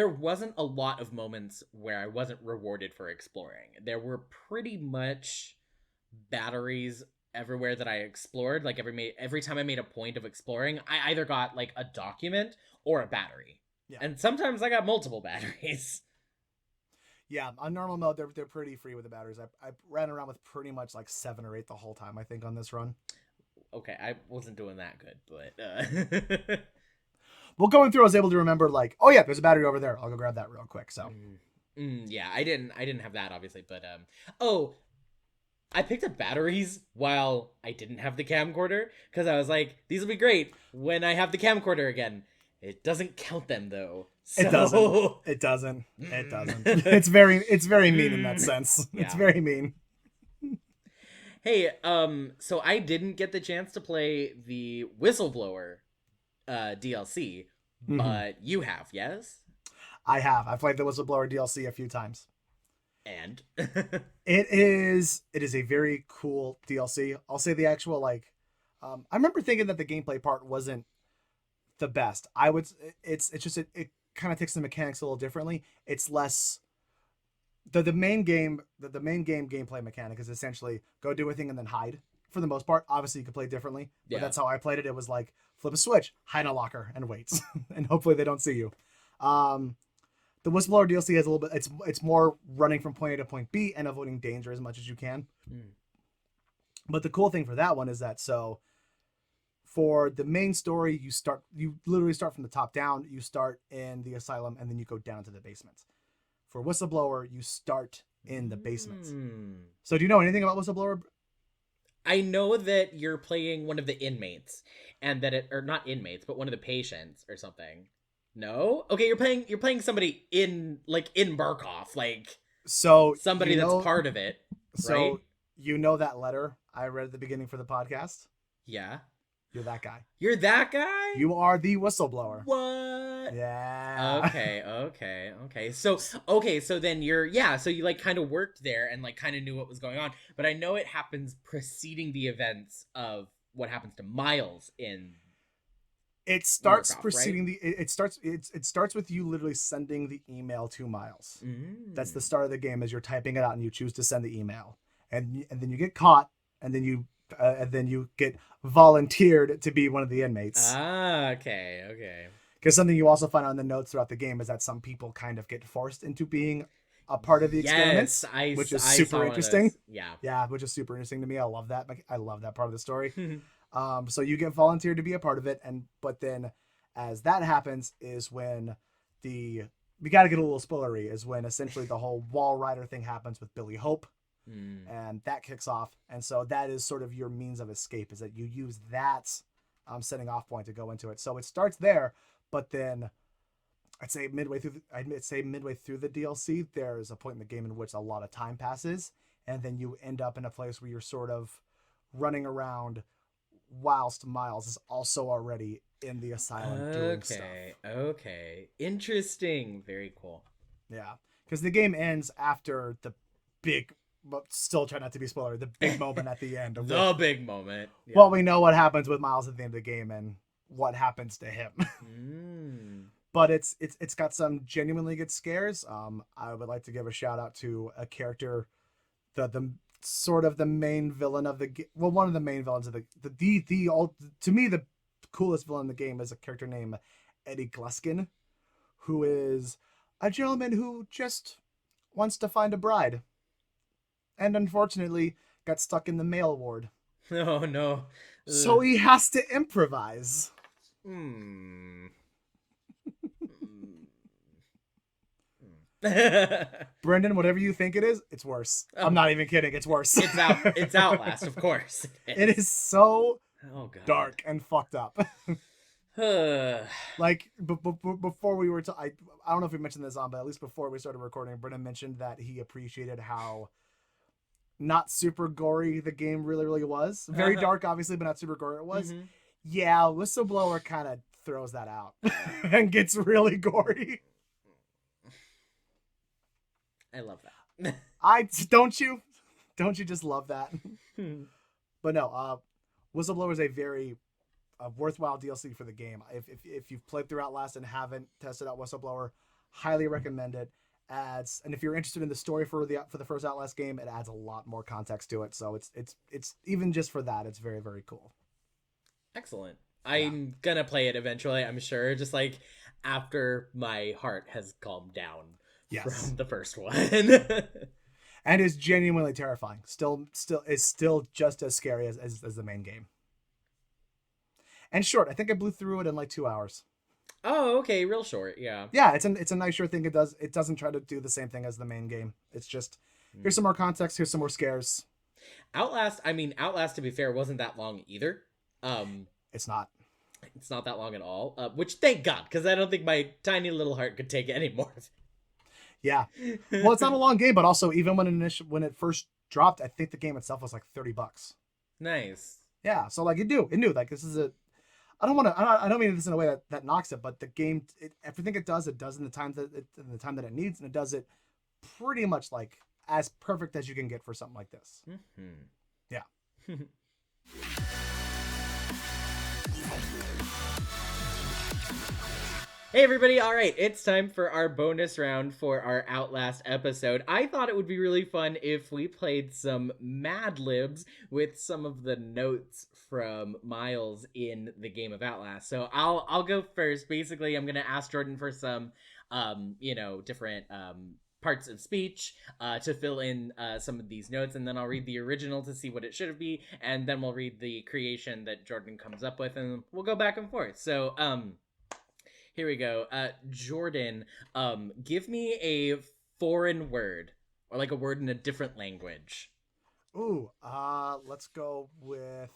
wasn't a lot of moments where I wasn't rewarded for exploring. There were pretty much batteries everywhere that I explored. Like every time I made a point of exploring, I either got like a document or a battery. Yeah. And sometimes I got multiple batteries. Yeah, on normal mode, they're pretty free with the batteries. I ran around with pretty much like 7 or 8 the whole time, I think, on this run. Okay, I wasn't doing that good, but... Well, going through, I was able to remember, like, oh yeah, there's a battery over there. I'll go grab that real quick. So, yeah, I didn't have that obviously, but I picked up batteries while I didn't have the camcorder because I was like, these will be great when I have the camcorder again. It doesn't count them though. So... It doesn't. It's very mean in that sense. Yeah. It's very mean. Hey, so I didn't get the chance to play the Whistleblower DLC, but you have, yes? I have. I've played the Whistleblower DLC a few times. And it is a very cool DLC. I'll say the actual I remember thinking that the gameplay part wasn't the best. It's just it kind of takes the mechanics a little differently. It's less the main game gameplay mechanic is essentially go do a thing and then hide. For the most part, obviously you can play differently, but that's how I played it. It was like flip a switch, hide in a locker, and wait, and hopefully they don't see you. The Whistleblower DLC has a little bit. It's more running from point A to point B and avoiding danger as much as you can. But the cool thing for that one is that for the main story, you literally start from the top down. You start in the asylum and then you go down to the basement. For Whistleblower, you start in the basement. So do you know anything about Whistleblower? I know that you're playing one of the inmates, and that or not inmates, but one of the patients or something. No? Okay, you're playing somebody in Barkov, so somebody that's part of it. So right? You know that letter I read at the beginning for the podcast? Yeah. You're that guy. You're that guy? You are the Whistleblower. What? Yeah. Okay. So then so you kind of worked there and kind of knew what was going on. But I know it happens preceding the events of what happens to Miles in It starts Markov, preceding right? it starts with you literally sending the email to Miles. That's the start of the game as you're typing it out and you choose to send the email. And then you get caught and then you get volunteered to be one of the inmates. Okay. Because something you also find out in the notes throughout the game is that some people kind of get forced into being a part of the experiments, which is super interesting. Yeah, which is super interesting to me. I love that. I love that part of the story. So you get volunteered to be a part of it, but then as that happens is when we got to get a little spoilery, is when essentially the whole Wall Rider thing happens with Billy Hope. And that kicks off, and so that is sort of your means of escape, is that you use that setting off point to go into it. So it starts there, but then I'd say midway through the DLC, there's a point in the game in which a lot of time passes, and then you end up in a place where you're sort of running around whilst Miles is also already in the asylum doing stuff. Okay. Interesting. Very cool. Yeah, because the game ends after the big, but still try not to be spoiler, the big moment at the end with, The big moment. well, Yeah. we know what happens with Miles at the end of the game and what happens to him. Mm. But it's got some genuinely good scares. I would like to give a shout out to a character, the sort of the main villain of the well, one of the main villains of the all, to me the coolest villain in the game is a character named Eddie Gluskin, who is a gentleman who just wants to find a bride, and unfortunately got stuck in the mail ward. Oh no. So Ugh. he has to improvise. Hmm. Brendan, whatever you think it is, it's worse. I'm Oh, not even kidding. It's worse. it's Outlast, of course. It is so Oh god. dark and fucked up. Ugh. Like before we were I don't know if we mentioned this on, but at least before we started recording, Brendan mentioned that he appreciated how not super gory the game really was. Very Uh-huh. dark, obviously, but not super gory it was. Mhm. Yeah, Whistleblower kind of throws that out and gets really gory. I love that. I don't you just love that? But no, Whistleblower is a very worthwhile DLC for the game. If you've played through Outlast and haven't tested out Whistleblower, highly recommend it. Adds, and if you're interested in the story for the first Outlast game, it adds a lot more context to it. So it's even just for that, it's very cool. Excellent. Yeah. I'm gonna play it eventually, I'm sure. Just like after my heart has calmed down Yes. from the first one. And is genuinely terrifying. Still just as scary as the main game. And short. I think I blew through it in like 2 hours. Oh, okay, real short, yeah. Yeah, it's a nice short thing. It doesn't try to do the same thing as the main game. It's just here's some more context, here's some more scares. Outlast, to be fair, wasn't that long either. Um, It's not. it's not that long at all. Which thank God, because I don't think my tiny little heart could take any more of Yeah. Well, it's it. not a long game, but also even when it first dropped, I think the game itself was like $30. Nice. Yeah, so like it knew like this is a. I don't mean this in a way that knocks it, but the game, everything it does in the time that it needs, and it does it pretty much like as perfect as you can get for something like this. Mm-hmm. Yeah. Hey everybody, alright, it's time for our bonus round for our Outlast episode. I thought it would be really fun if we played some Mad Libs with some of the notes from Miles in the game of Outlast. So I'll go first. Basically, I'm gonna ask Jordan for some different parts of speech to fill in some of these notes, and then I'll read the original to see what it should be, and then we'll read the creation that Jordan comes up with, and we'll go back and forth. So here we go. Jordan, give me a foreign word or like a word in a different language. Ooh, let's go with.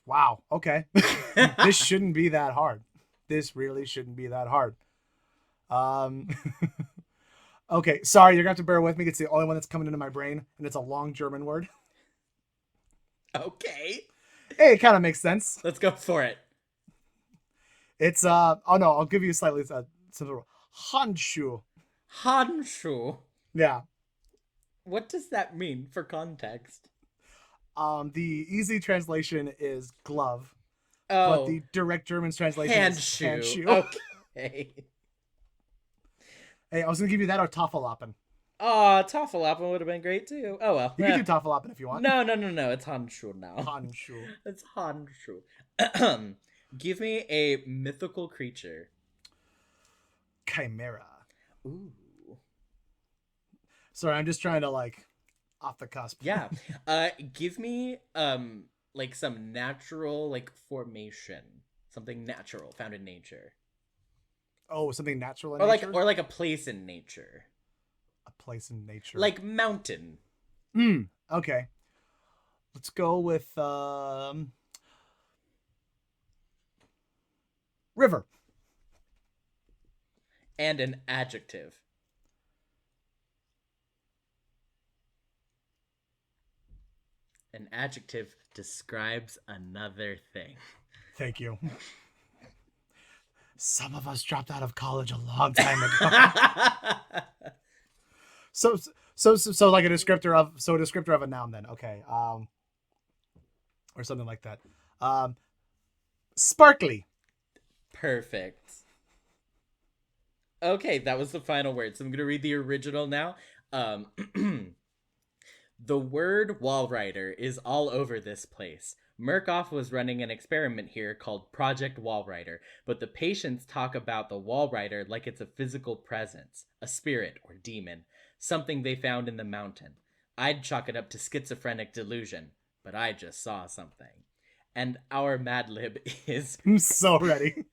Wow. Okay. This shouldn't be that hard. This really shouldn't be that hard. Um, okay. Sorry, you're gonna have to bear with me. It's the only one that's coming into my brain, and it's a long German word. Okay. Hey, it kind of makes sense. Let's go for it. It's oh no, I'll give you slightly some Handschuhe. Handschuhe. Yeah. What does that mean for context? The easy translation is glove, but Oh, the direct German translation is handshoe. handschuhe. Okay. Hey, I was gonna give you that or Tafellappen. Oh, Tafellappen would have been great too. Oh well. You can do Tafellappen if you want. No. It's Handschuhe now. Handschuhe. It's Handschuhe. Give me a mythical creature. Chimera. Ooh. Sorry, I'm just trying to like off the cusp. Yeah. Give me like some natural like formation. Something natural found in nature. Oh, something natural in Or nature? like a place in nature. A place in nature. Like mountain. Okay. Let's go with river. And an adjective. An adjective describes another thing. Thank you. Some of us dropped out of college a long time ago. so, so like a descriptor of a noun then. Okay. Or something like that. Um, Sparkly. Perfect. Okay, that was the final word. So I'm going to read the original now. Um, the word Walrider is all over this place. Murkoff was running an experiment here called Project Walrider, but the patients talk about the Walrider like it's a physical presence, a spirit or demon, something they found in the mountain. I'd chalk it up to schizophrenic delusion, but I just saw something. And our Mad Lib is I'm so ready.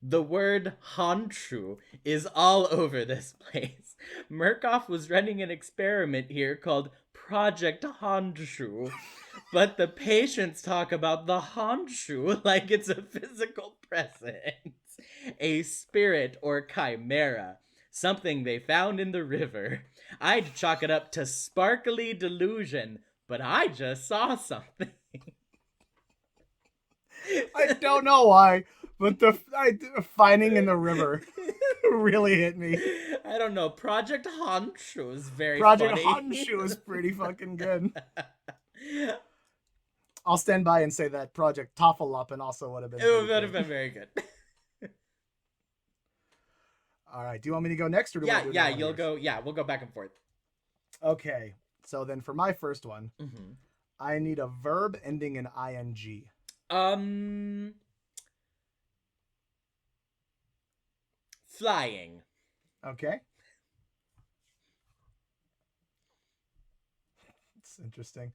the word Handschuhe is all over this place. Murkoff was running an experiment here called Project Handschuhe, but the patients talk about the Handschuhe like it's a physical presence, a spirit or chimera, something they found in the river. I'd chalk it up to sparkly delusion, but I just saw something. I don't know why, but the finding in the river really hit me. I don't know. Project Handschuhe is very Project funny. Handschuhe is pretty fucking good. I'll stand by and say that Project Toffeluppen also would have been. It would have been very good. All right. Do you want me to go next, or do Yeah, I do yeah, that one you'll yours? go. Yeah, we'll go back and forth. Okay. So then, for my first one, Mm-hmm. I need a verb ending in ing. Flying. Okay. It's interesting.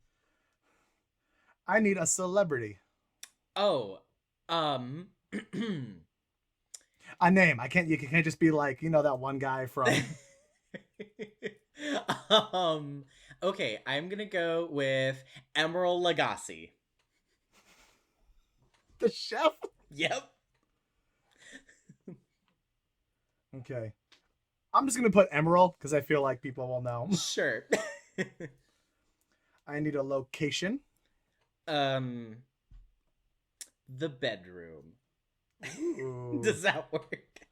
I need a celebrity. Oh, um, A name. I can't. You can't just be like that one guy from um. Okay, I'm gonna go with Emerald Lagasse. the chef. Yep. Okay. I'm just gonna put Emerald because I feel like people will know. Sure. I need a location. um, the bedroom. Ooh. Does that work?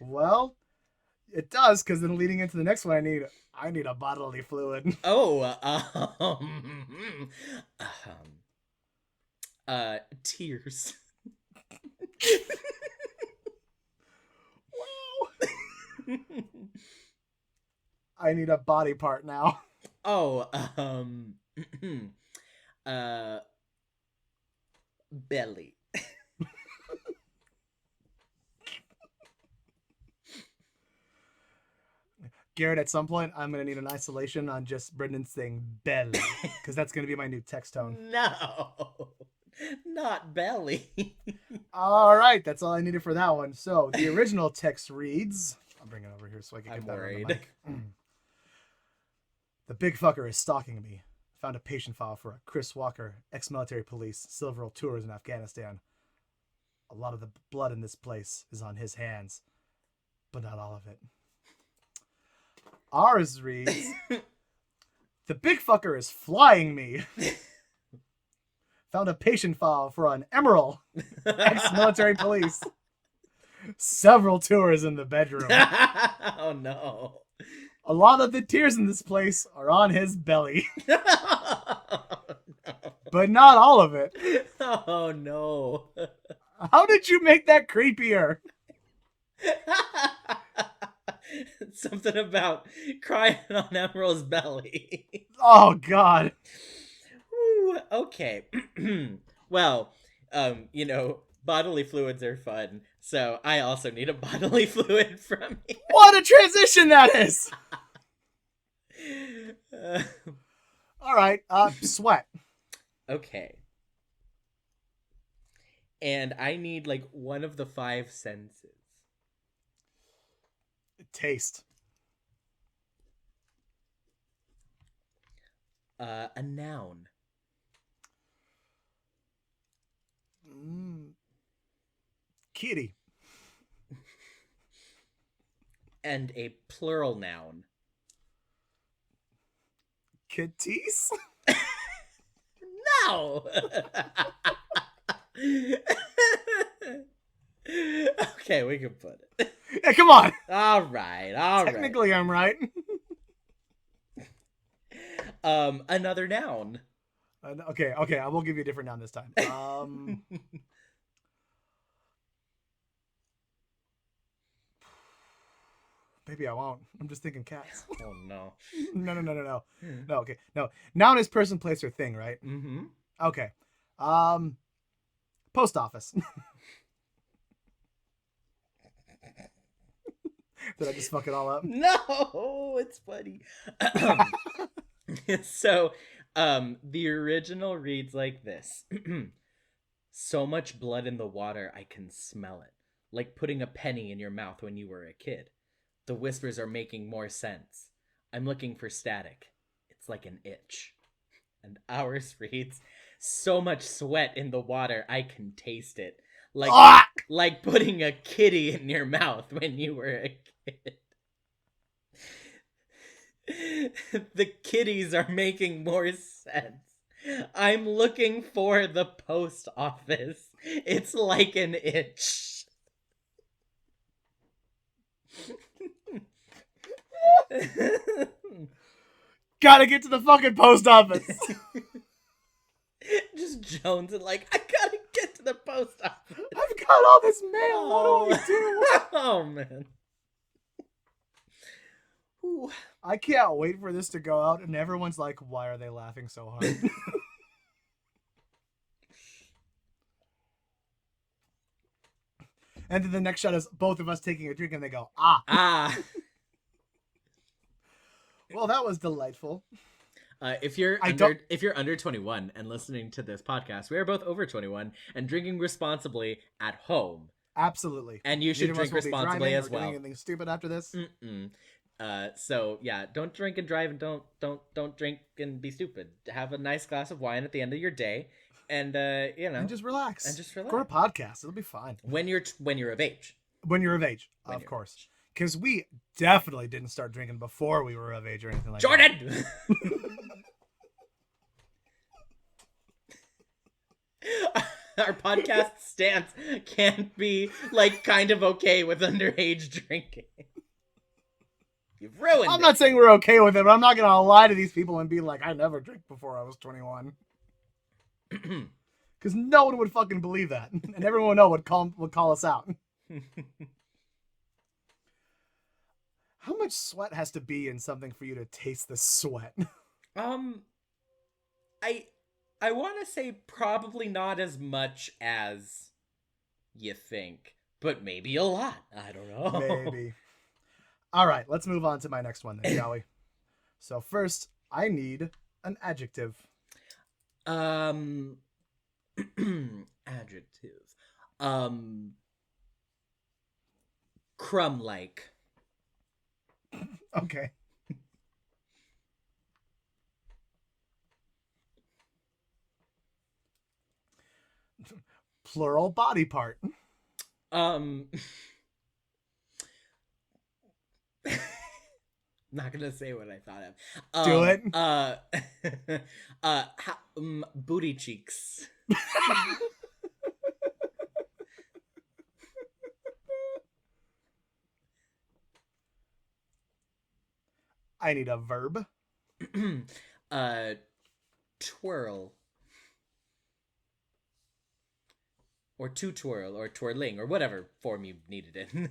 Well, it does because then leading into the next one, I need a bodily fluid. Oh, tears. Wow. I need a body part now. Oh, uh, belly. Garrett, at some point, I'm gonna need an isolation on just Brendan saying belly because that's gonna be my new text tone. No, not belly. All right, that's all I needed for that one. So the original text reads, I'll bring it over here so I can I'm get that on the worried. mic. The big fucker is stalking me. Found a patient file for a Chris Walker, ex-military police, several tours in Afghanistan. A lot of the blood in this place is on his hands, but not all of it. Ours reads, the big fucker is flying me. Found a patient file for an Emerald, ex-military police. Several tours in the bedroom. Oh no. A lot of the tears in this place are on his belly, but not all of it. Oh no. How did you make that creepier? Something about crying on Emerald's belly. Oh, God. Ooh, okay. Well, bodily fluids are fun, so I also need a bodily fluid from you. What a transition that is. All right. Sweat. Okay. And I need like one of the five senses. Taste. A noun. Kitty. And a plural noun. Kitties? Ow! Okay, we can put it. Yeah, come on. All right, all right. Technically, I'm right. Another noun. Okay, I will give you a different noun this time. Maybe I won't. I'm just thinking cats. Oh no. No. No, okay. No. Noun is person, place, or thing, right? Mm-hmm. Okay. Post office. Did I just fuck it all up? No, it's funny. So, the original reads like this. So much blood in the water, I can smell it. Like putting a penny in your mouth when you were a kid. The whispers are making more sense. I'm looking for static. It's like an itch. And ours reads, so much sweat in the water, I can taste it. Like Ah! like putting a kitty in your mouth when you were a kid. The kitties are making more sense. I'm looking for the post office. It's like an itch. Gotta get to the fucking post office. Just Jones and like, I gotta get to the post office. I've got all this mail. What do I do? Oh man. Ooh. I can't wait for this to go out, and everyone's like, why are they laughing so hard? And then the next shot is both of us taking a drink, and they go, ah. Ah. Well, that was delightful. If you're under 21 and listening to this podcast, we are both over 21 and drinking responsibly at home. Absolutely. And you should drink responsibly as well. Doing anything stupid after this? So yeah, don't drink and drive, and don't drink and be stupid. Have a nice glass of wine at the end of your day, and and just relax. Go to a podcast. It'll be fine. When you're of age. When you're of age, of course. Because we definitely didn't start drinking before we were of age or anything like Jordan! that. Our podcast stance can't be like kind of okay with underage drinking. You've ruined it. I'm not saying we're okay with it, but I'm not gonna lie to these people and be like, I never drank before I was 21. Because no one would fucking believe that, and everyone would know would call us out. How much sweat has to be in something for you to taste the sweat? I want to say probably not as much as you think, but maybe a lot. I don't know. Maybe. All right, let's move on to my next one then, shall we? So first, I need an adjective. Adjective. Crumb-like. Okay. Plural body part. Not gonna say what I thought of. Do it. Booty cheeks. I need a verb. Twirl. Or to twirl, or twirling, or whatever form you needed it in.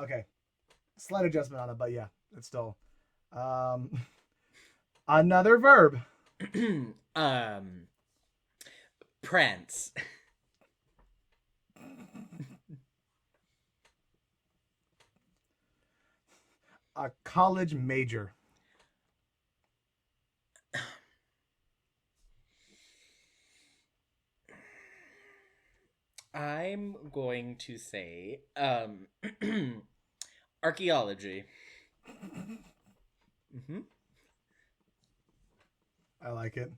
Okay. Slight adjustment on it, but yeah, it's still. Another verb. Prance. A college major. I'm going to say archaeology. I like it.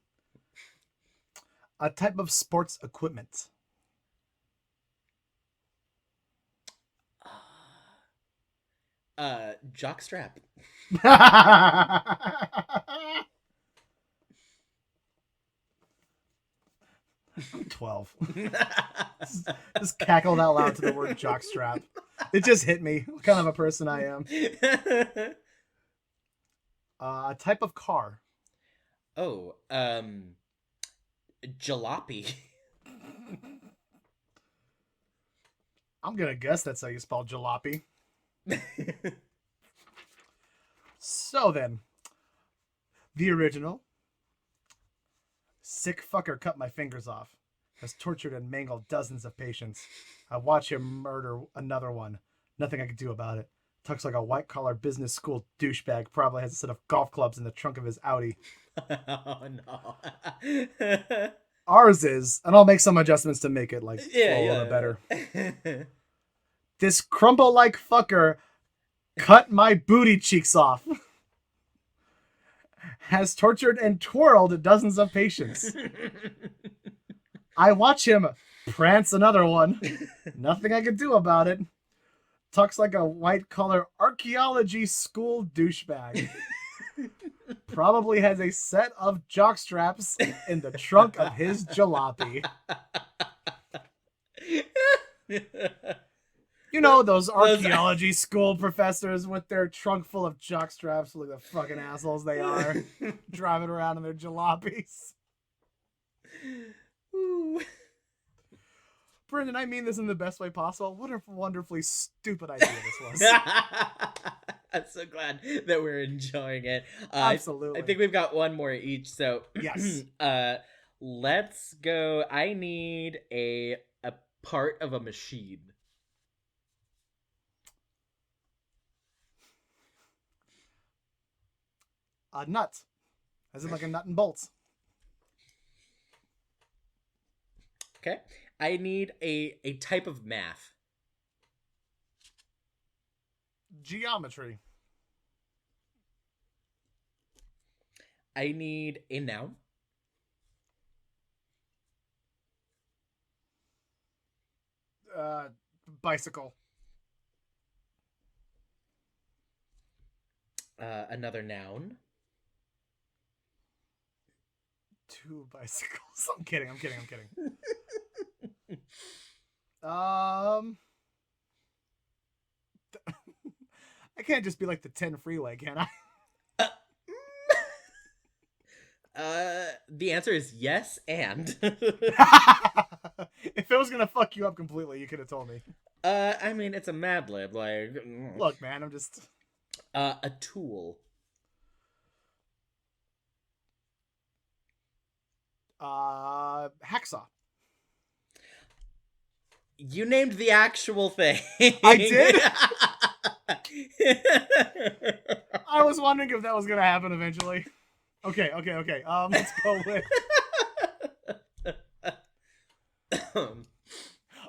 A type of sports equipment. Jockstrap. I'm 12. Just cackled out loud to the word jockstrap. It just hit me. What kind of a person I am. A type of car. Oh, jalopy. I'm gonna guess that's how you spell jalopy. So then, the original sick fucker cut my fingers off, has tortured and mangled dozens of patients. I watch him murder another one. Nothing I can do about it. Tucks like a white collar business school douchebag. Probably has a set of golf clubs in the trunk of his Audi. Oh no. Ours is, and I'll make some adjustments to make it like Yeah, flow a little bit better. yeah. This crumble like fucker cut my booty cheeks off. Has tortured and twirled dozens of patients. I watch him prance another one. Nothing I can do about it. Tucks like a white collar archaeology school douchebag. Probably has a set of jock straps in the trunk of his jalopy. You know, those archaeology school professors with their trunk full of jock straps, like the fucking assholes they are, driving around in their jalopies. Brendan, I mean this in the best way possible. What a wonderfully stupid idea this was. I'm so glad that we're enjoying it. Absolutely. I think we've got one more each. So yes. Let's go. I need a part of a machine. A nut. As in like a nut and bolts. Okay. I need a type of math. Geometry. I need a noun. Bicycle. Another noun. 2 bicycles. I'm kidding. I can't just be like the 10 freeway, can I? The answer is yes, and. If it was gonna fuck you up completely, you could have told me. I mean, it's a Mad Lib. Like, look, man, I'm just. A tool. Hacksaw. You named the actual thing. I did? I was wondering if that was gonna happen eventually. Okay. Let's go with.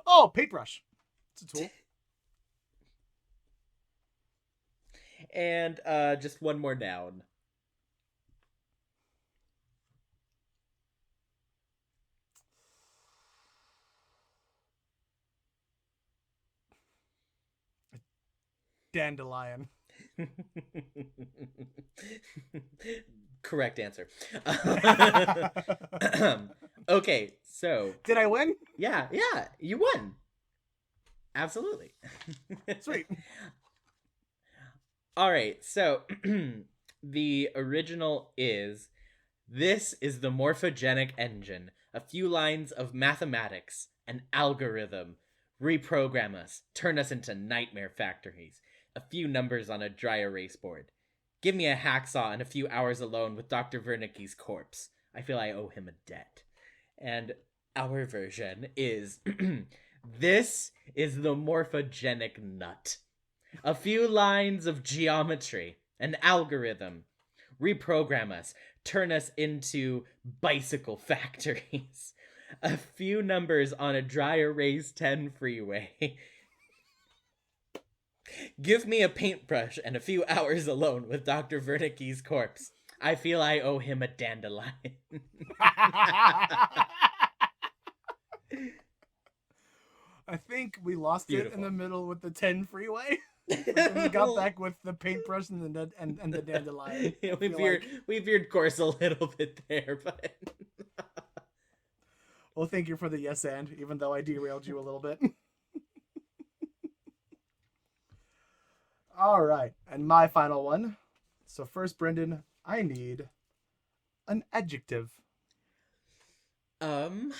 Oh, paintbrush. It's a tool. And just one more noun. Dandelion. Correct answer. Okay, so did I win? Yeah, you won. Absolutely. Sweet. All right, so the original is: this is the morphogenic engine, a few lines of mathematics, an algorithm. Reprogram us, turn us into nightmare factories. A few numbers on a dry erase board. Give me a hacksaw and a few hours alone with Dr. Wernicke's corpse. I feel I owe him a debt. And our version is: this is the morphogenic nut. A few lines of geometry, an algorithm. Reprogram us, turn us into bicycle factories. A few numbers on a dry erase 10 freeway. Give me a paintbrush and a few hours alone with Dr. Wernicke's corpse. I feel I owe him a dandelion. I think we lost Beautiful. It in the middle with the 10 freeway. Like when you got back with the paintbrush and the dandelion. Yeah, I feel like, we veered course a little bit there, but well, thank you for the yes and, even though I derailed you a little bit. All right, and my final one. So first, Brendan, I need an adjective. um,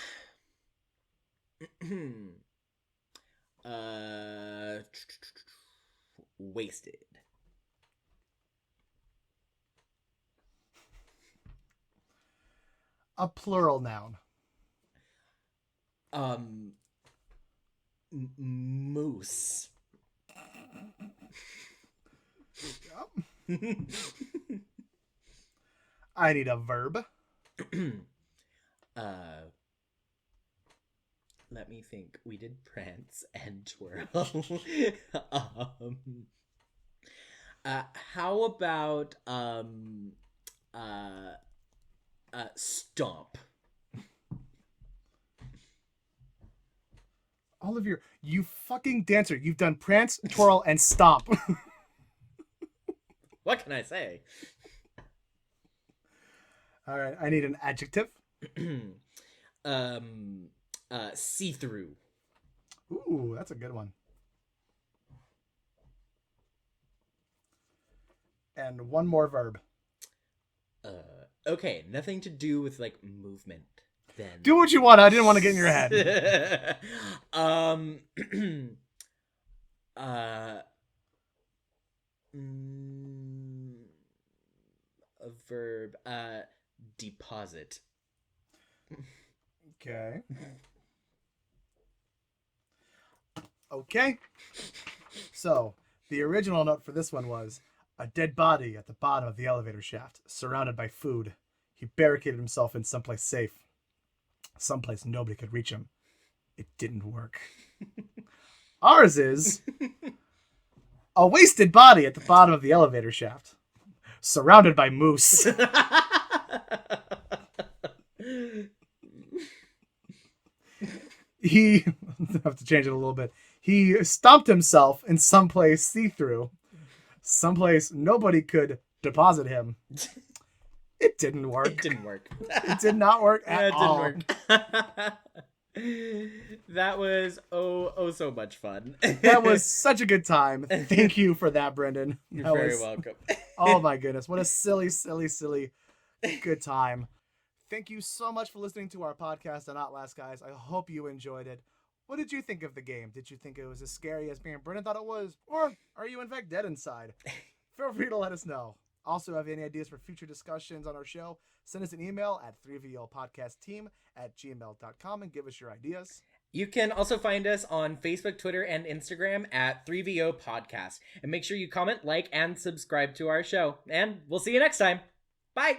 uh, wasted. A plural noun. Um, moose. I need a verb. uh, let me think. We did prance and twirl. um, how about uh, stomp? All of you fucking dancer. You've done prance, twirl, and stomp. What can I say? All right, I need an adjective. See-through. Ooh, that's a good one. And one more verb. Okay, nothing to do with like movement. Then Do what you want. I didn't want to get in your head. uh, a verb. Deposit. Okay. Okay. So, the original note for this one was a dead body at the bottom of the elevator shaft, surrounded by food. He barricaded himself in someplace safe, someplace nobody could reach him. It didn't work. Ours is a wasted body at the bottom of the elevator shaft, surrounded by moose. He have to change it a little bit. He stomped himself in someplace see-through, someplace nobody could deposit him. It didn't work. It didn't work. It did not work at all. It didn't work. That was oh so much fun. That was such a good time. Thank you for that, Brendan. You're That very was, welcome. oh my goodness, what a silly good time. Thank you so much for listening to our podcast on Outlast, guys. I hope you enjoyed it. What did you think of the game? Did you think it was as scary as me and Brendan thought it was? Or are you in fact dead inside? Feel free to let us know. Also, have any ideas for future discussions on our show? Send us an email at 3VOpodcastteam@gmail.com and give us your ideas. You can also find us on Facebook, Twitter, and Instagram at 3VO Podcast. And make sure you comment, like, and subscribe to our show. And we'll see you next time. Bye!